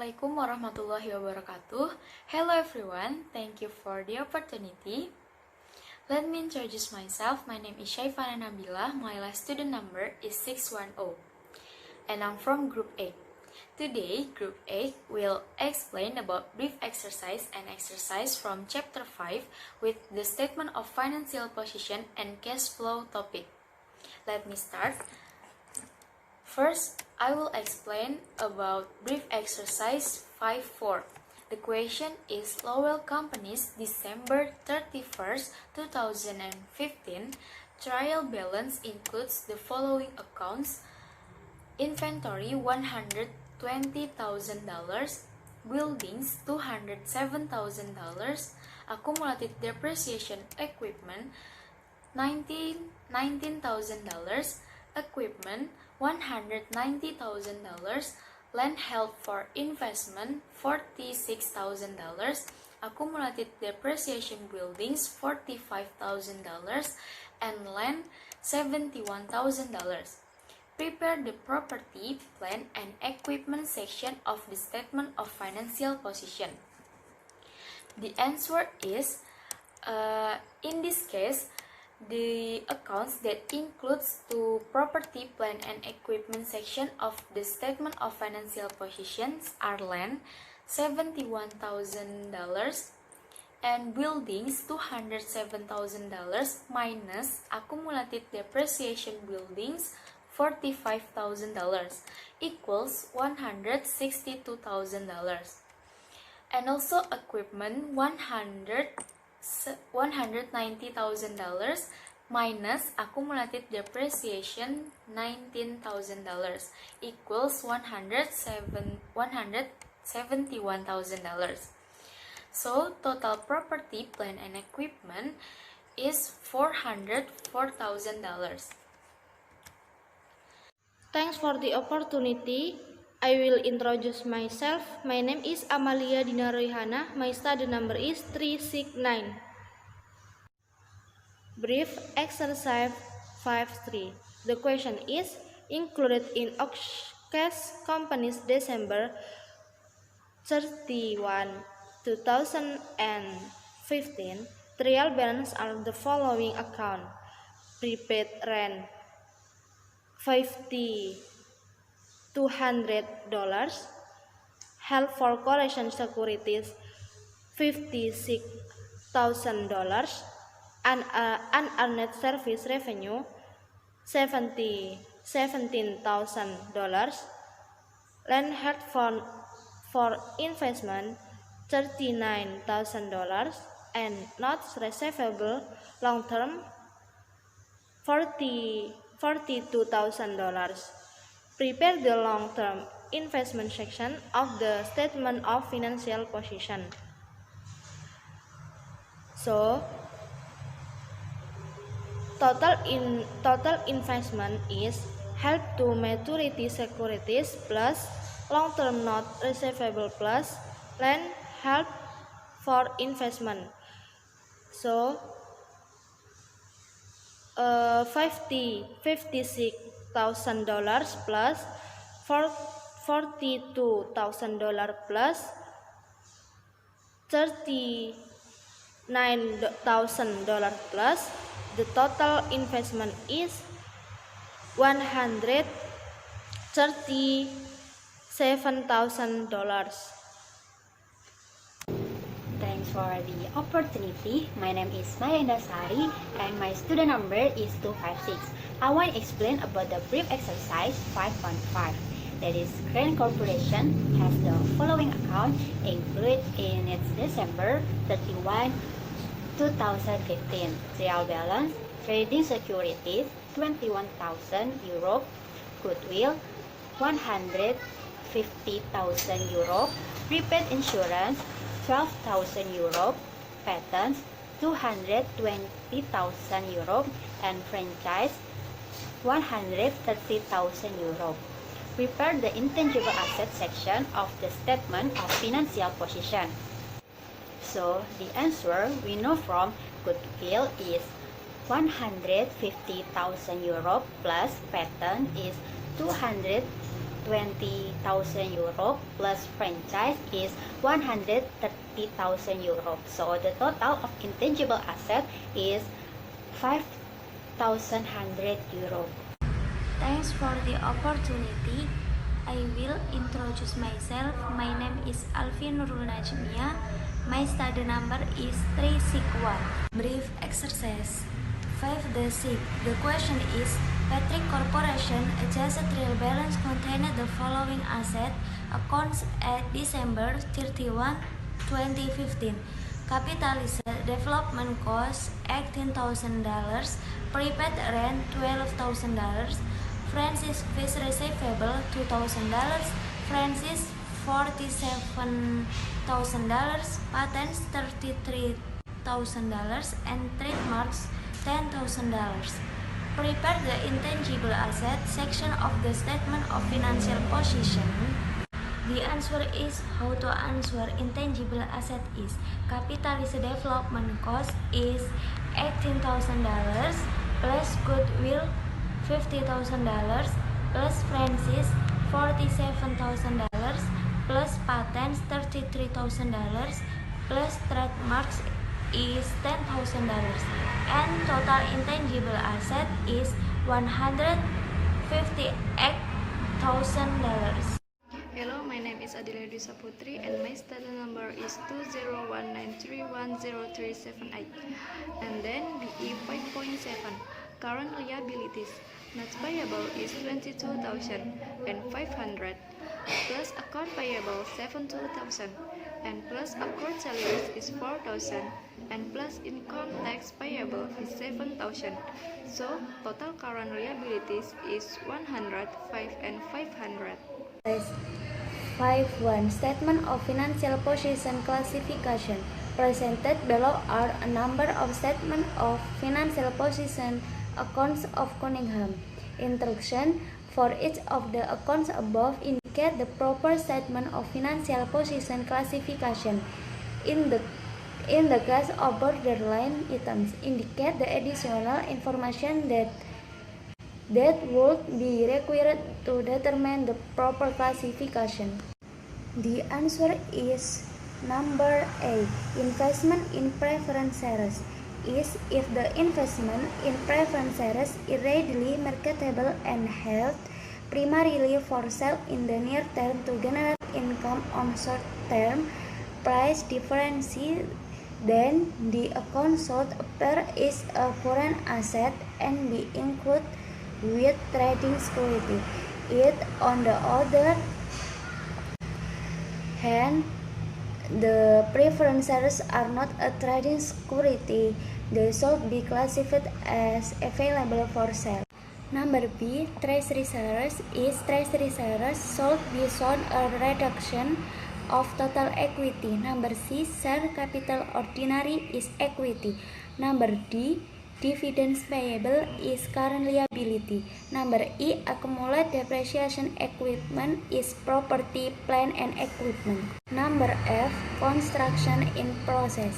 Assalamualaikum warahmatullahi wabarakatuh. Hello everyone, thank you for the opportunity. Let me introduce myself. My name is Syaifana Nabila. My last student number is 610, and I'm from Group A. Today, Group A will explain about brief exercise and exercise from Chapter 5 with the statement of financial position and cash flow topic. Let me start. First, I will explain about brief exercise 5.4. The question is Lowell Company's December 31st, 2015 trial balance includes the following accounts: inventory $120,000, buildings $207,000, accumulated depreciation equipment $19,000, equipment $190,000, land held for investment $46,000, accumulated depreciation buildings $45,000, and land $71,000. Prepare the property, plant, and equipment section of the statement of financial position. The answer is, in this case, the accounts that includes to property, plant, and equipment section of the statement of financial positions are land $71,000 and buildings $207,000 minus accumulated depreciation buildings $45,000 equals $162,000, and also equipment $190,000 minus accumulated depreciation $19,000 equals $171,000. So total property, plant, and equipment is $404,000. Thanks for the opportunity. I will introduce myself. My name is Amalia Dina Royhana. My study number is 369. Brief exercise 5.3. The question is included in Oshkosh Company's December 31, 2015 trial balance are the following account: prepaid rent $5,200, held for collection securities $56,000, and unearned service revenue $17,000, land held for investment $39,000, and notes receivable long term $42,000. Prepare the long-term investment section of the statement of financial position. So, total investment is held to maturity securities plus long-term note receivable plus land held for investment. So, $56,000 plus $42,000 plus $39,000 plus the total investment is $137,000. Thanks for the opportunity. My name is Maya Indasari and my student number is 256. I want to explain about the brief exercise 5.5. That is, Crane Corporation has the following account included in its December 31, 2015 trial balance: trading securities €21,000, goodwill €150,000, prepaid insurance €12,000, patents €220,000, and franchise €130,000. Prepare the intangible asset section of the statement of financial position. So the answer we know from goodwill is €150,000 plus patent is 20,000 euro plus franchise is 130,000 euro. So the total of intangible asset is 5,100 euro. Thanks for the opportunity. I will introduce myself. My name is Alfi Nurul Najmia. My study number is 361. Brief exercise 5-6. The question is, Patrick Corporation adjusted trial balance contained the following asset accounts at December 31, 2015. Capitalized development cost $18,000, prepaid rent $12,000, Francis fees receivable $2,000, Francis $47,000, patents $33,000, and trademarks $10,000. Prepare the intangible asset section of the statement of financial position. The answer is how to answer intangible asset is capitalized development cost is $18,000 plus goodwill $50,000 plus Francis $47,000 plus patents $33,000 plus trademarks is $10,000 and total intangible asset is $158,000. Hello, my name is Adila Dwi Saputri and my study number is 201931038. And then BE 5.7. Current liabilities. Net payable is 22,500 plus account payable 7,000 and plus accrued salaries is 4,000 and plus income tax payable is 7,000. So total current liabilities is 105 and 500. 5.1 Statement of Financial Position Classification. Presented below are a number of statements of financial position accounts of Cunningham. Instruction for each of the accounts above indicate the proper statement of financial position classification. In the case of borderline items, indicate the additional information that would be required to determine the proper classification. The answer is number A. Investment in preference shares is if the investment in preference shares is readily marketable and held primarily for sale in the near term to generate income on short-term price differences, then the account should appear as a foreign asset and be included with trading security. It, on the other hand, the preference shares are not a trading security. They should be classified as available for sale. Number B, treasury shares is treasury shares should be shown a reduction of total equity. Number C, share capital ordinary is equity. Number D, dividends payable is current liability. Number E, accumulated depreciation equipment is property, plant and equipment. Number F, construction in process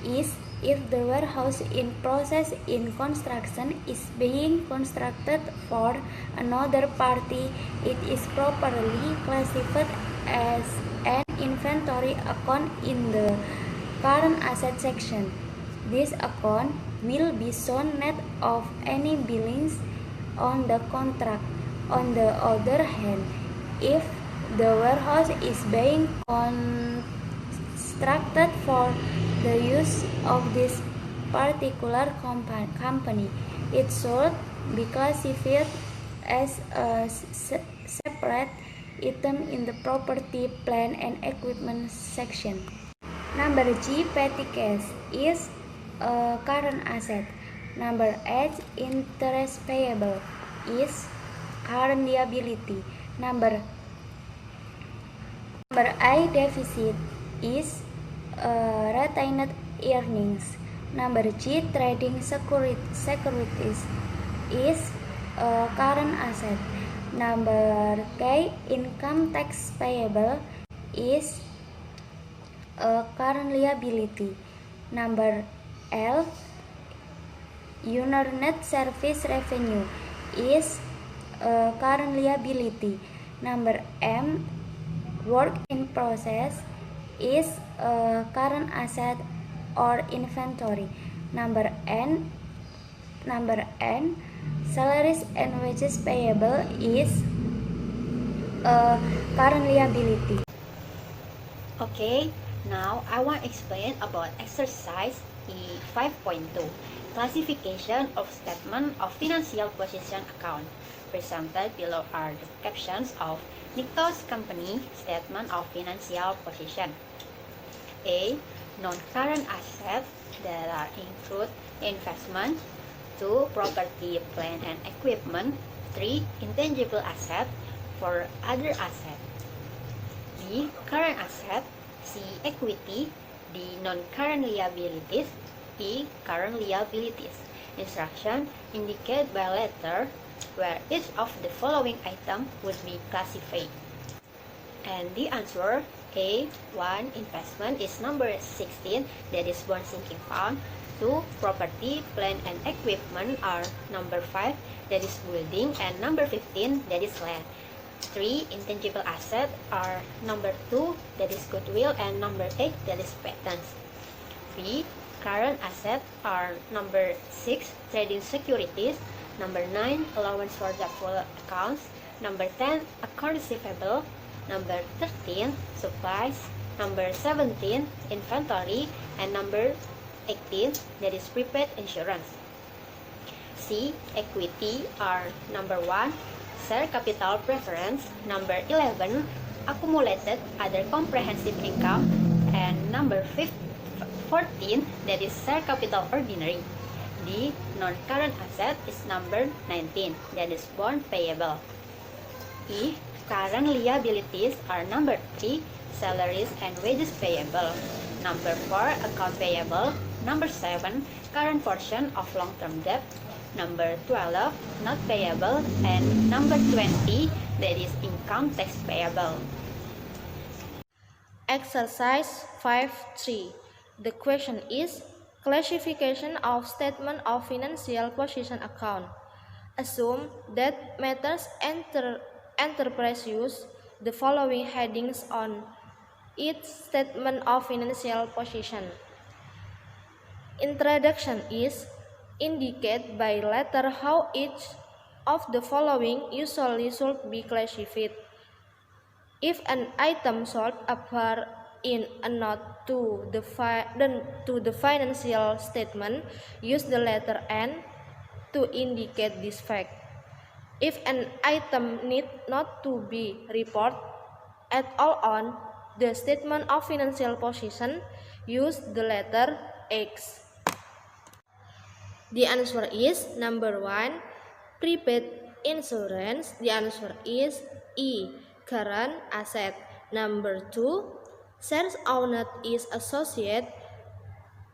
is if the warehouse in process in construction is being constructed for another party, it is properly classified as an inventory account in the current asset section. This account will be shown net of any billings on the contract. On the other hand, if the warehouse is being constructed for the use of this particular company, it should be classified as a separate item in the property, plant and equipment section. Number G, petty cash is a current asset. Number H, interest payable is current liability. Number I, deficit is retained earnings. Number G, trading securities is a current asset. Number K, income tax payable is a current liability. Number L, unearned service revenue is a current liability. Number M, work in process, is a current asset or inventory. Number N, salaries and wages payable, is a current liability. Okay, now I want to explain about exercise E5.2, classification of statement of financial position account. Presented below are the captions of Nikto's company statement of financial position. A. Non-current assets that are include investment. 2. Property, plant and equipment. 3. Intangible assets. 4. Other assets. B. Current asset. C. Equity. D. Non-current liabilities. E. Current liabilities. Instruction indicate by letter where each of the following item would be classified. And the answer A. 1. Investment is number 16, that is bond sinking fund. 2. Property, plant and equipment are number 5, that is building, and number 15, that is land. 3. Intangible assets are number 2, that is goodwill, and number 8, that is patents. B. Current assets are number 6, trading securities. Number 9, allowance for doubtful accounts. Number 10, account receivable. Number 13, supplies. Number 17, inventory. And number 18, that is prepaid insurance. C. Equity are number 1, share capital preference. Number 11, accumulated other comprehensive income. And number 14, that is share capital ordinary. D. Non-current asset is number 19, that is bond payable. E. Current liabilities are number 3, salaries and wages payable. Number 4, account payable. Number 7, current portion of long-term debt. Number 12, not payable. And number 20, that is income tax payable. Exercise 5.3. The question is classification of statement of financial position account. Assume that Matters Enterprise use the following headings on its statement of financial position. Introduction is indicate by letter how each of the following usually should be classified. If an item should appear in a note to the financial statement, use the letter N to indicate this fact. If an item need not to be reported at all on the statement of financial position, use the letter X. The answer is number 1, prepaid insurance. The answer is E, current asset. Number 2, shares owned is associate.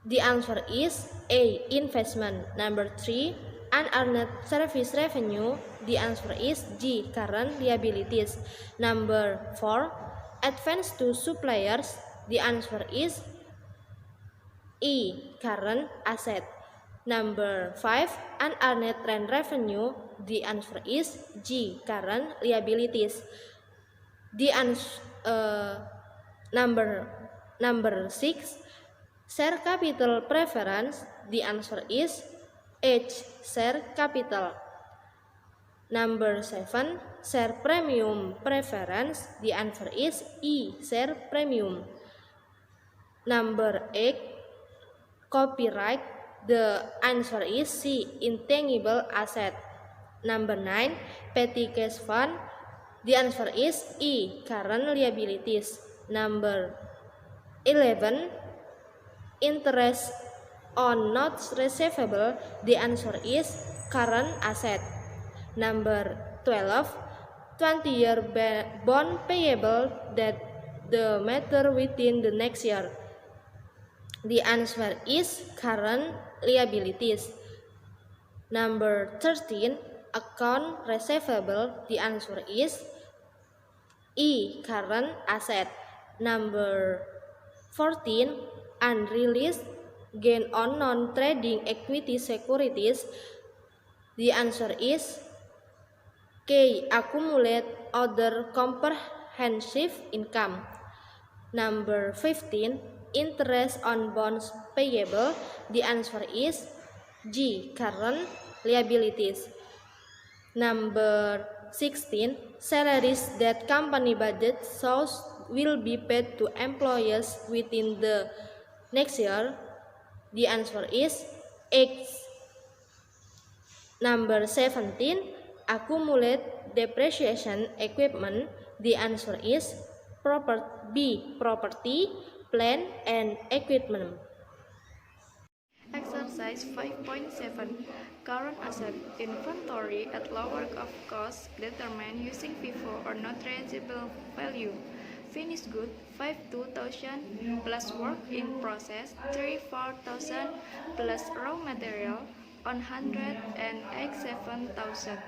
The answer is A, investment. Number 3, unearned service revenue. The answer is G, current liabilities. Number 4, advance to suppliers. The answer is E, current asset. Number 5, unearned rent revenue. The answer is G, current liabilities. The number 6, share capital preference. The answer is H, share capital. Number 7, share premium preference. The answer is E, share premium. Number 8, copyright. The answer is C, intangible asset. Number 9, petty cash fund. The answer is E, current liabilities. Number 11, interest on notes receivable. The answer is current asset. Number 12, 20-year bond payable that the matter within the next year. The answer is current liabilities. Number 13, account receivable. The answer is E, current asset. Number 14, unrealized gain on non-trading equity securities. The answer is K. Accumulate other comprehensive income. Number 15. Interest on bonds payable. The answer is G. Current liabilities. Number 16. Salaries that company budget shows will be paid to employees within the next year. The answer is X. Number 17. Accumulate depreciation equipment. The answer is B. Property, plant, and equipment. Exercise 5.7. Current asset inventory at lower of cost determined using FIFO or not realizable value. Finished good 52,000 plus work in process 34,000 plus raw material 187,000.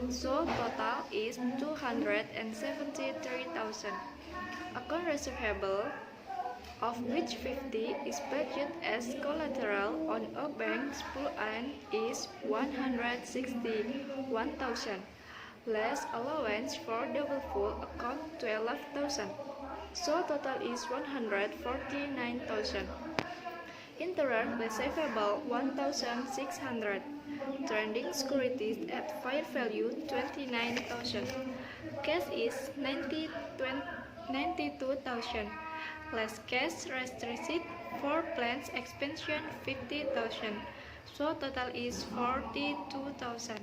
So total is 273,000. Account receivable, of which 50 is budgeted as collateral on a bank's pool and is 161,000, less allowance for double full account 12,000. So total is 149,000. Interest receivable 1,600. Trending securities at fair value 29,000. Cash is 92,000. Less cash restricted for plans expansion 50,000. So total is 42,000.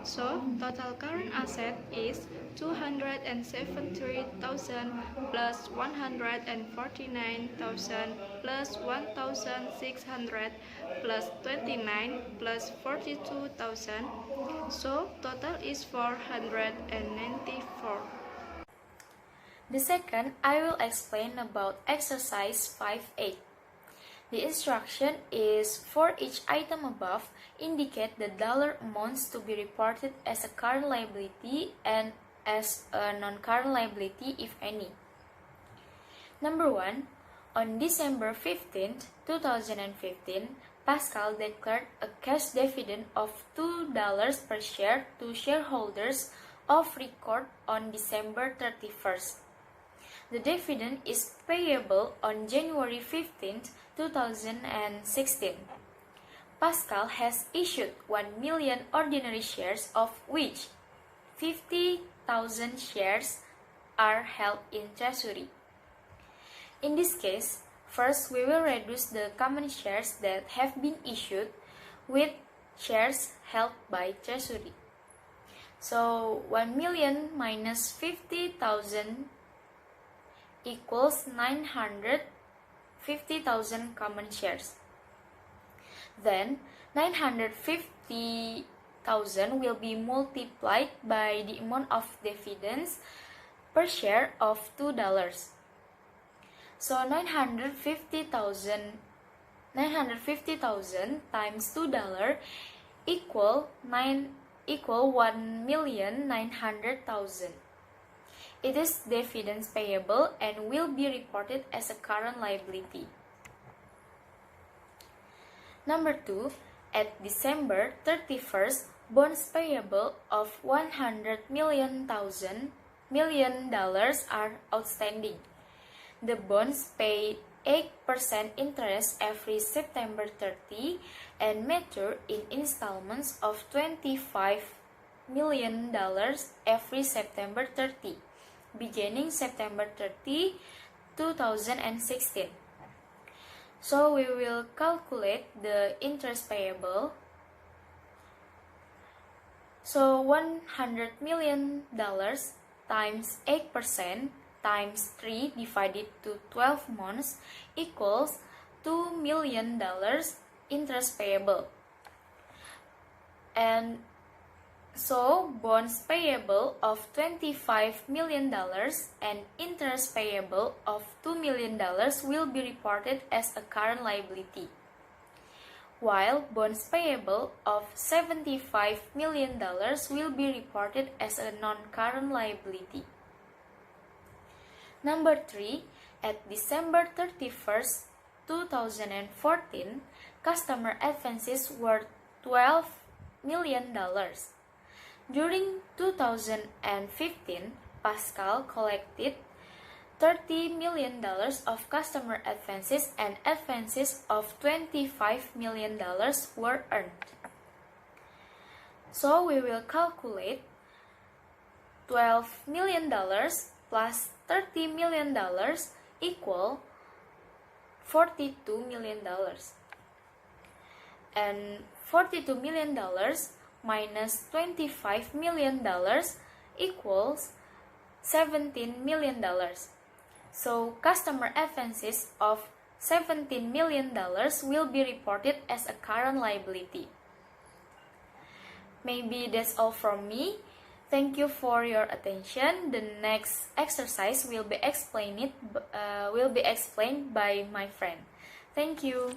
So total current asset is 273,000 plus 149,000 plus 1,600 plus 29 plus 42,000. So total is 494. The second, I will explain about exercise 5.8. The instruction is for each item above, indicate the dollar amounts to be reported as a current liability and as a non-current liability if any. Number 1. On December 15, 2015, Pascal declared a cash dividend of $2 per share to shareholders of record on December 31st. The dividend is payable on January 15, 2016. Pascal has issued 1 million ordinary shares, of which 50,000 shares are held in treasury. In this case, first we will reduce the common shares that have been issued with shares held by treasury. So 1 million minus 50,000 equals 950,000 common shares. Then 950,000 will be multiplied by the amount of dividends per share of $2. So 950,000 times $2 equal 1,900,000. It is dividends payable and will be reported as a current liability. Number 2, at December 31st, bonds payable of $100 million are outstanding. The bonds pay 8% interest every September 30 and mature in installments of $25 million every September 30. Beginning September 30, 2016. So we will calculate the interest payable. So $100 million times 8% times 3 divided to 12 months equals $2 million interest payable. And so, bonds payable of $25 million and interest payable of $2 million will be reported as a current liability, while bonds payable of $75 million will be reported as a non-current liability. Number 3, at December 31st, 2014, customer advances were $12 million. During 2015, Pascal collected $30 million of customer advances and advances of $25 million were earned. So we will calculate $12 million plus $30 million equal $42 million. And $42 million minus $25 million equals $17 million. So customer advances of $17 million will be reported as a current liability. Maybe that's all from me. Thank you for your attention. The next exercise will be explained by my friend. Thank you.